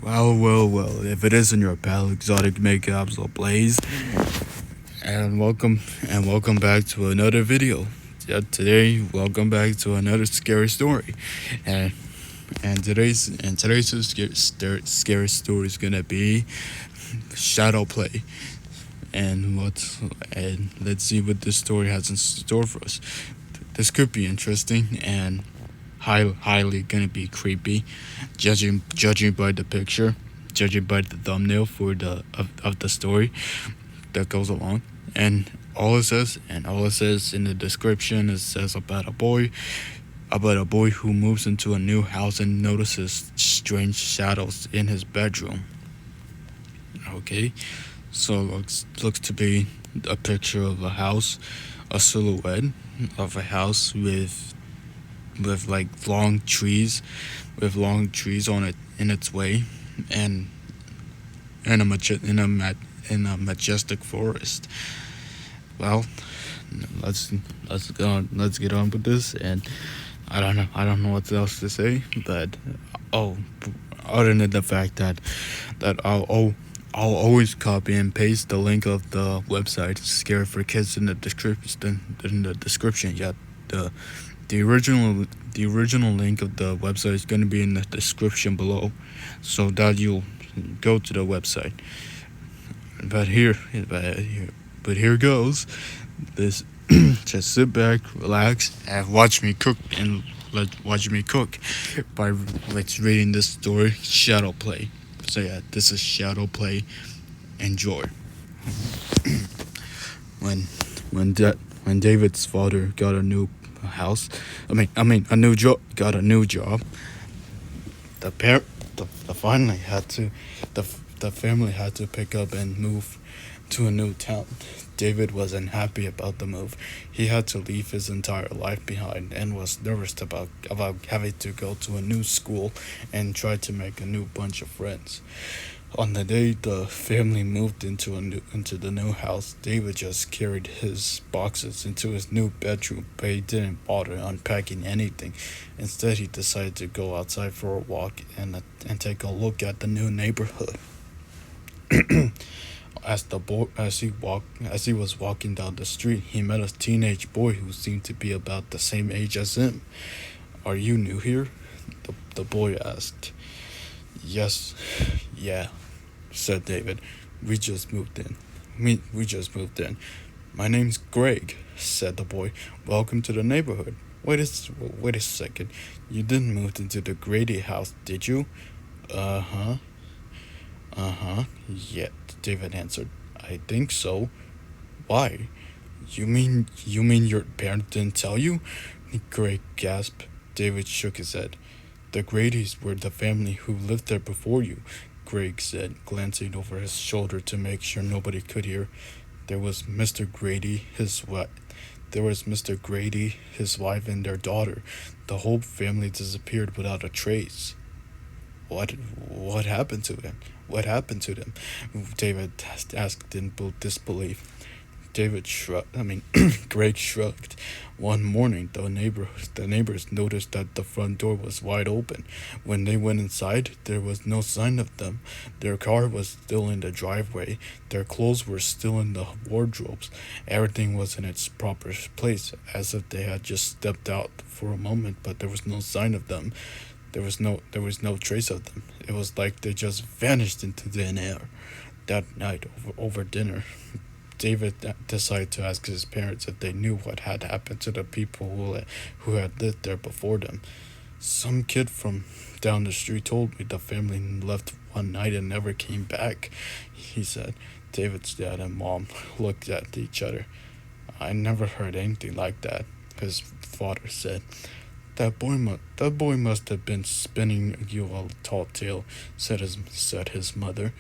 Well, if it isn't your pal Exotic MegaAbsol Blaze, and welcome back to another video. Today, welcome back to another scary story. And scary story is gonna be Shadow Play. And let's see what this story has in store for us. This could be interesting and highly gonna be creepy, judging by the picture, judging by the thumbnail for of the story that goes along. And all it says in the description, it says about a boy who moves into a new house and notices strange shadows in his bedroom. Okay, so looks to be a picture of a house, a silhouette of a house with like long trees on it in its way, and in a majestic forest. Well, let's let's get on with this. And I don't know what else to say. But oh, other than the fact that I'll always copy and paste the link of the website Scare for Kids in the description. Yeah, the the original the original link of the website is going to be in the description below, so that you'll go to the website. But here goes. This just sit back, relax, and watch me cook by reading this story, Shadow Play. So yeah, this is Shadow Play. Enjoy. when when David's father got a new house, a new job, got a new job. The parent, the finally had to, the the family had to pick up and move to a new town. David wasn't happy about the move. He had to leave his entire life behind and was nervous about having to go to a new school and try to make a new bunch of friends. On the day the family moved into the new house, David just carried his boxes into his new bedroom, but he didn't bother unpacking anything. Instead, he decided to go outside for a walk and take a look at the new neighborhood. As he was walking down the street, he met a teenage boy who seemed to be about the same age as him. "Are you new here?" the boy asked. "Yes, yeah," said David. "We just moved in. We just moved in." "My name's Greg," said the boy. "Welcome to the neighborhood." Wait a second. You didn't move into the Grady house, did you?" "Uh-huh. Uh-huh. Yeah," David answered. "I think so." "Why? You mean your parents didn't tell you?" Greg gasped. David shook his head. "The Gradys were the family who lived there before you," Greg said, glancing over his shoulder to make sure nobody could hear. There was Mr. Grady, his wife. There was Mr. Grady, his wife, and their daughter. The whole family disappeared without a trace. What happened to them? What happened to them?" David asked in disbelief. David shrugged. Greg shrugged. "One morning, the neighbors noticed that the front door was wide open. When they went inside, there was no sign of them. Their car was still in the driveway. Their clothes were still in the wardrobes. Everything was in its proper place, as if they had just stepped out for a moment, but there was no sign of them. There was no trace of them. It was like they just vanished into thin air." That night, over dinner, David decided to ask his parents if they knew what had happened to the people who had lived there before them. "Some kid from down the street told me the family left one night and never came back," he said. David's dad and mom looked at each other. "I never heard anything like that," his father said. That boy must have been spinning you a tall tale," said his mother.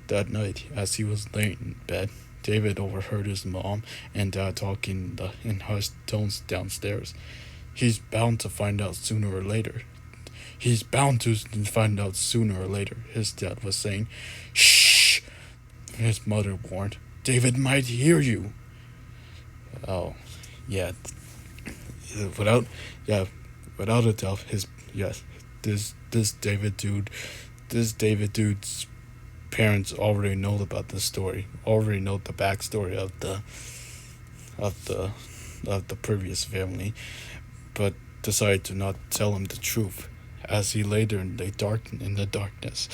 That night, as he was laying in bed, David overheard his mom and dad talking in hushed tones downstairs. "He's bound to find out sooner or later. He's bound to find out sooner or later," his dad was saying. "Shh!" his mother warned. "David might hear you." Oh, yeah. Without, yeah, without a doubt, his yes, this David dude this David dude's parents already know about this story, already know the backstory of the of the previous family, but decided to not tell him the truth. As he lay there in the darkness,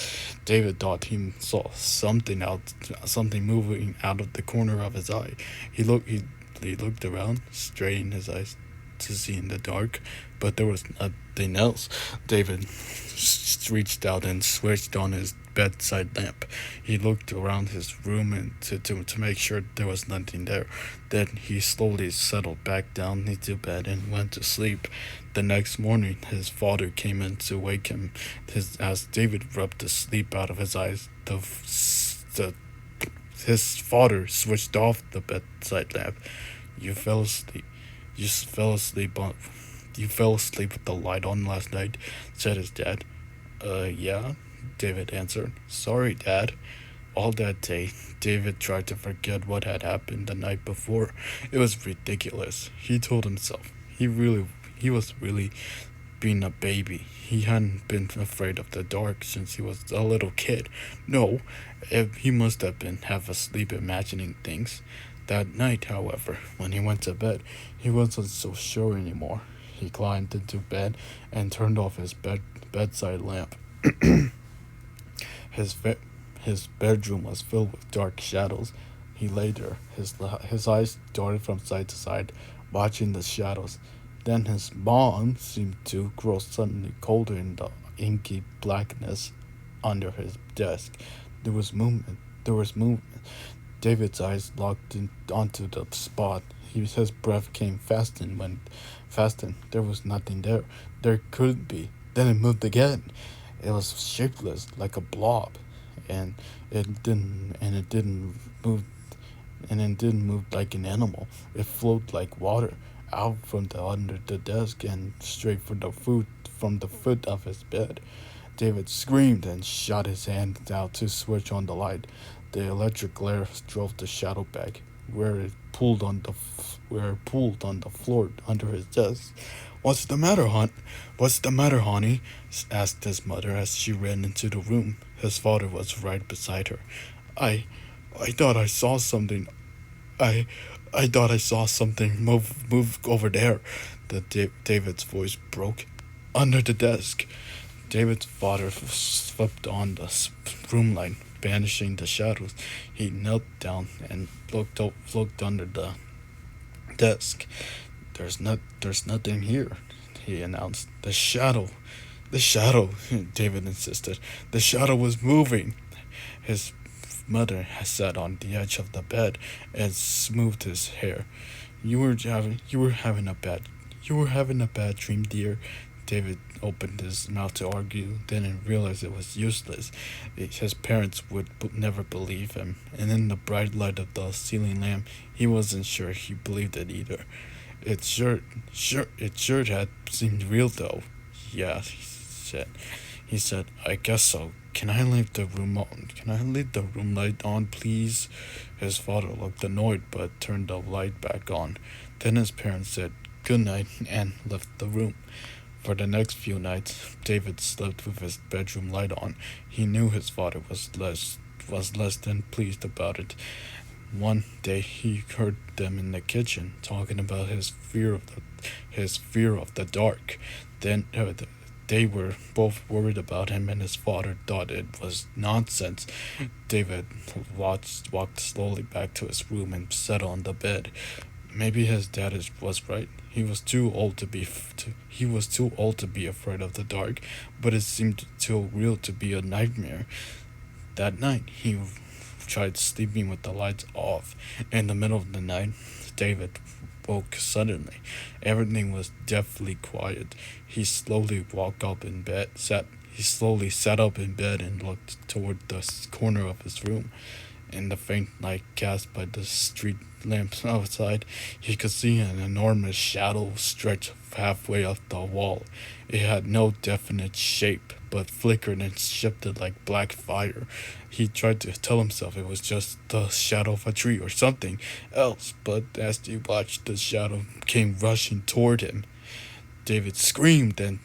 David thought he saw something moving out of the corner of his eye. He looked around, straining his eyes to see in the dark, but there was nothing else. David reached out and switched on his bedside lamp. He looked around his room and to make sure there was nothing there. Then he slowly settled back down into bed and went to sleep. The next morning, his father came in to wake him. As David rubbed the sleep out of his eyes, his father switched off the bedside lamp. You fell asleep. You fell asleep on. You fell asleep with the light on last night, said his dad. Yeah, David answered. Sorry, Dad. All that day, David tried to forget what had happened the night before. It was ridiculous. He told himself he was really being a baby. He hadn't been afraid of the dark since he was a little kid. No, he must have been half asleep imagining things. That night, however, when he went to bed, he wasn't so sure anymore. He climbed into bed and turned off his bedside lamp. His his bedroom was filled with dark shadows. He lay there, his eyes darted from side to side, watching the shadows. Then his mom seemed to grow suddenly colder in the inky blackness under his desk. There was movement. There was movement. David's eyes locked onto the spot. His breath came fastened. There was nothing there. There couldn't be. Then it moved again. It was shapeless, like a blob, and it didn't move, and it didn't move like an animal. It flowed like water out from the under the desk and straight from the foot of his bed. David screamed and shot his hand out to switch on the light. The electric glare drove the shadow back, where it pulled on the floor under his desk. What's the matter, What's the matter, honey? Asked his mother as she ran into the room. His father was right beside her. I, I thought I saw something. I, I thought I saw something move over there. David's voice broke. Under the desk. David's father swept on the room light, banishing the shadows. He knelt down and looked under the desk. There's nothing here, he announced. The shadow, David insisted. The shadow was moving. His mother sat on the edge of the bed and smoothed his hair. You were having a bad dream, dear. David opened his mouth to argue, then realized it was useless. His parents would never believe him, and in the bright light of the ceiling lamp, he wasn't sure he believed it either. It sure had seemed real though. Yeah, he said, I guess so. Can I leave the room on? Can I leave the room light on, please? His father looked annoyed but turned the light back on. Then his parents said good night and left the room. For the next few nights, David slept with his bedroom light on. He knew his father was less than pleased about it. One day he heard them in the kitchen talking about his fear of the dark. Then they were both worried about him, and his father thought it was nonsense. David walked slowly back to his room and sat on the bed. Maybe his dad was right. He was too old to be afraid of the dark, but it seemed too real to be a nightmare. That night, he tried sleeping with the lights off. In the middle of the night, David woke suddenly. Everything was deathly quiet. He slowly sat up in bed and looked toward the corner of his room. In the faint light cast by the street lamps outside, he could see an enormous shadow stretch halfway up the wall. It had no definite shape, but flickered and shifted like black fire. He tried to tell himself it was just the shadow of a tree or something else, but as he watched, the shadow came rushing toward him. David screamed and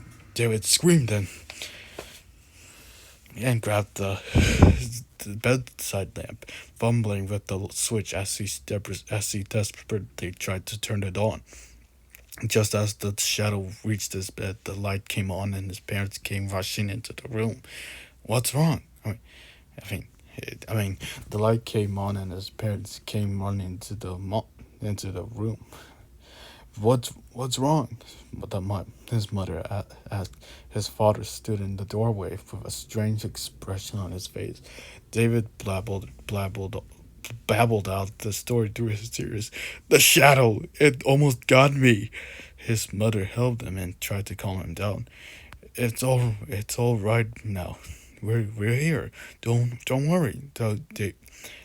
and grabbed the bedside lamp, fumbling with the switch as he desperately tried to turn it on. Just as the shadow reached his bed, the light came on and his parents came rushing into the room. What's wrong? I mean, I mean, the light came on and his parents came running into the room. What's wrong? His mother asked. His father stood in the doorway with a strange expression on his face. David babbled out the story through his tears. The shadow, it almost got me. His mother held him and tried to calm him down. It's all right now. We're here. Don't worry.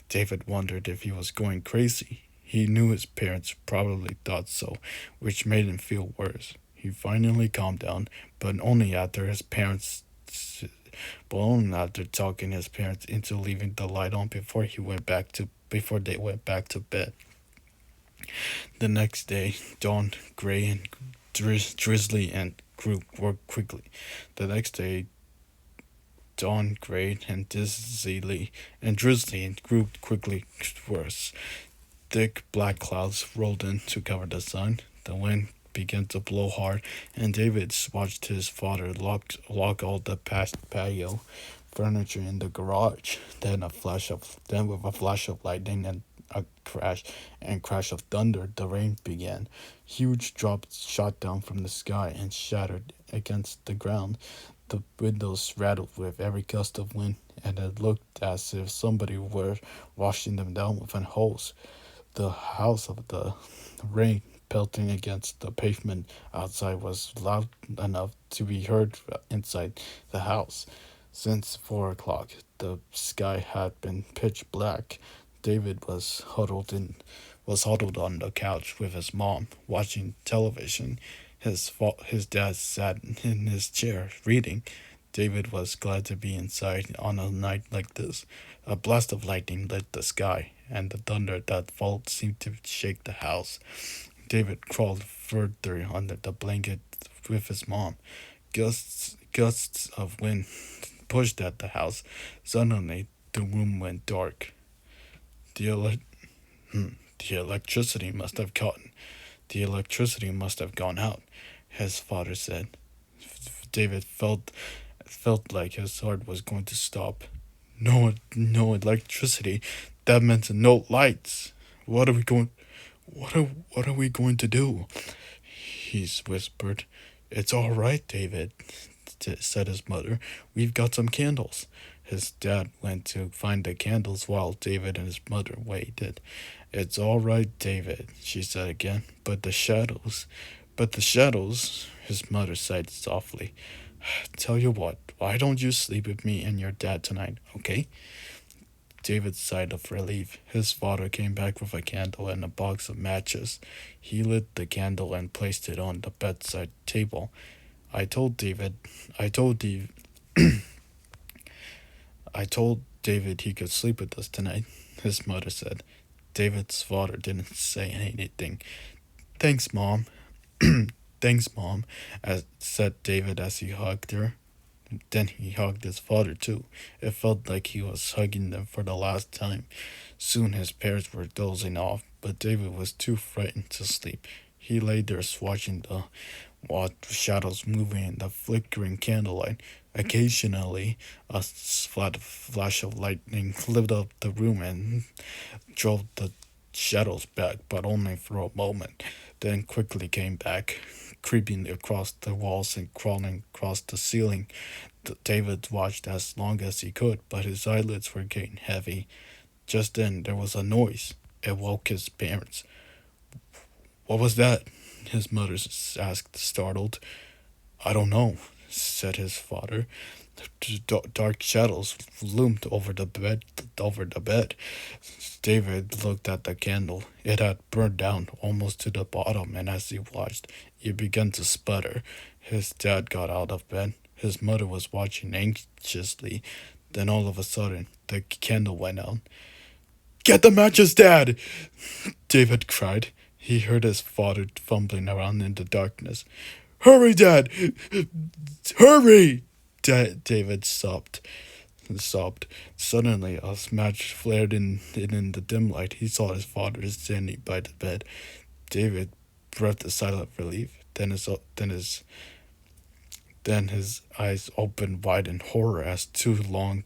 David wondered if he was going crazy. He knew his parents probably thought so, which made him feel worse. He finally calmed down, but only after talking his parents into leaving the light on before they went back to bed. The next day, dawned gray and drizzly and grew worked quickly. The next day, dawned gray and drizzly and grew quickly worse. Thick black clouds rolled in to cover the sun. The wind began to blow hard, and David watched his father lock all the patio furniture in the garage. Then with a flash of lightning and a crash of thunder, the rain began. Huge drops shot down from the sky and shattered against the ground. The windows rattled with every gust of wind, and it looked as if somebody were washing them down with a hose. The house of the rain pelting against the pavement outside was loud enough to be heard inside the house. Since 4 o'clock, the sky had been pitch black. David was huddled on the couch with his mom, watching television. His dad sat in his chair reading. David was glad to be inside on a night like this. A blast of lightning lit the sky, and the thunder that followed seemed to shake the house. David crawled further under the blanket with his mom. Gusts of wind pushed at the house. Suddenly, the room went dark. The, ele- the electricity must have caught. The electricity must have gone out, his father said. David felt like his heart was going to stop. No electricity. That meant no lights. What are we going? What are we going to do? He whispered. It's all right, David, said his mother. We've got some candles. His dad went to find the candles while David and his mother waited. It's all right, David, she said again. But the shadows, his mother sighed softly. Tell you what, why don't you sleep with me and your dad tonight, okay? David sighed of relief. His father came back with a candle and a box of matches. He lit the candle and placed it on the bedside table. I told David, I told Dave, I told David he could sleep with us tonight, his mother said. David's father didn't say anything. Thanks, Mom. Thanks, Mom, said David as he hugged her. Then he hugged his father too. It felt like he was hugging them for the last time. Soon his parents were dozing off, but David was too frightened to sleep. He lay there watching the shadows moving in the flickering candlelight. Occasionally, a flat flash of lightning lit up the room and drove the shadows back, but only for a moment, then quickly came back, creeping across the walls and crawling across the ceiling. David watched as long as he could, but his eyelids were getting heavy. Just then there was a noise. It woke his parents. What was that? His mother asked, startled. I don't know, said his father. Dark shadows loomed over the bed. David looked at the candle. It had burned down almost to the bottom, and as he watched, it began to sputter. His dad got out of bed. His mother was watching anxiously. Then all of a sudden, the candle went out. Get the matches, Dad! David cried. He heard his father fumbling around in the darkness. Hurry, Dad! Hurry! David sobbed. sobbed. Suddenly, a match flared in the dim light. He saw his father standing by the bed. David breathed a sigh of relief. Then his eyes opened wide in horror as two long,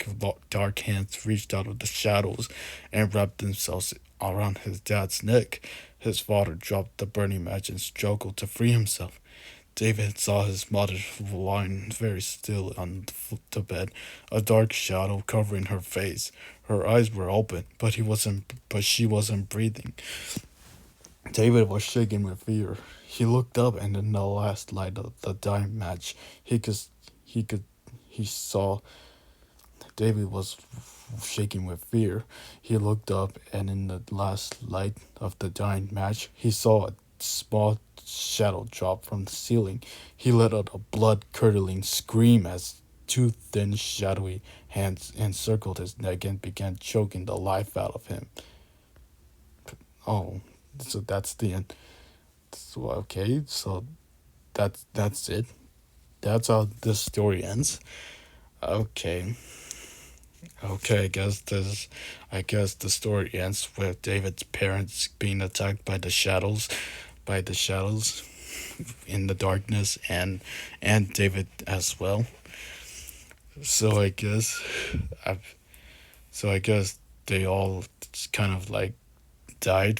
dark hands reached out of the shadows and wrapped themselves around his dad's neck. His father dropped the burning match and struggled to free himself. David saw his mother lying very still on the bed, a dark shadow covering her face. Her eyes were open, but she wasn't breathing. David was shaking with fear. He looked up, and in the last light of the dying match, he could, he saw David was shaking with fear. He looked up, and in the last light of the dying match, he saw a small shadow drop from the ceiling. He let out a blood-curdling scream as two thin, shadowy hands encircled his neck and began choking the life out of him. Oh, so that's the end. So, okay, so that's it. That's how this story ends. Okay. Okay, I guess the story ends with David's parents being attacked by the shadows in the darkness, and David as well. So I guess I so I guess they all kind of like died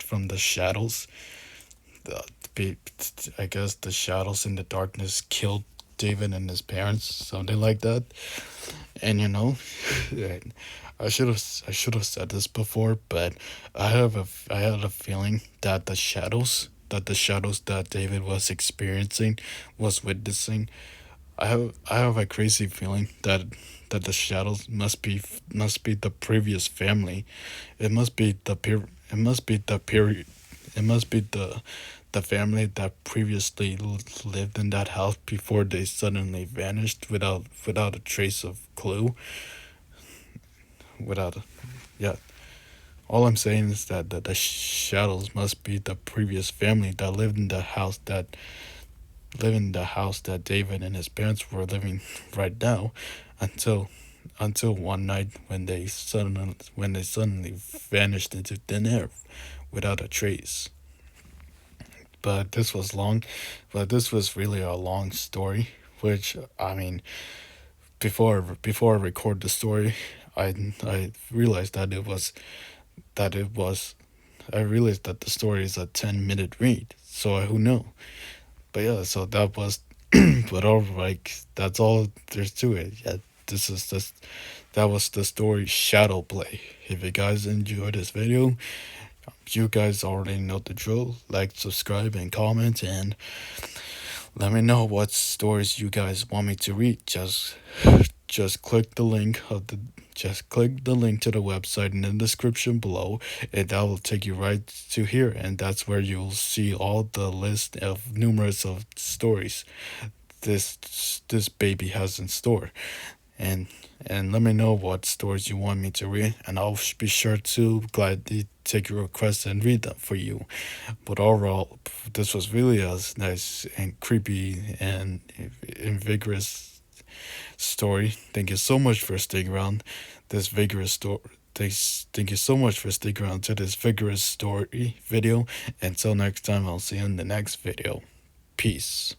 from the shadows. The, I guess the shadows in the darkness killed David and his parents, something like that. And I should have said this before, but I had a feeling that the shadows that David was experiencing, was witnessing. I have a crazy feeling that the shadows must be the previous family. It must be the per it must be the period. It must be the family that previously lived in that house before they suddenly vanished without a trace of clue. Without a, yeah. All I'm saying is that the shadows must be the previous family that lived in the house that David and his parents were living right now, until one night when they suddenly vanished into thin air without a trace. But this was long, but this was really a long story. Which, I mean, before I record the story, I realized that it was I realized that the story is a 10-minute read. So who knew? But yeah, so that was, but all right, that's all there's to it. Yeah, that was the story Shadow Play. If you guys enjoyed this video, you guys already know the drill. Like, subscribe, and comment, and let me know what stories you guys want me to read. Just click the link of the just click the link to the website in the description below, and that will take you right to here, and that's where you'll see all the list of numerous of stories this baby has in store. and and let me know what stories you want me to read, and I'll be sure to gladly take your requests and read them for you. But overall, this was really a nice and creepy and vigorous story. Thank you so much for sticking around this vigorous story. Thank you so much for sticking around to this vigorous story video. Until next time, I'll see you in the next video. Peace.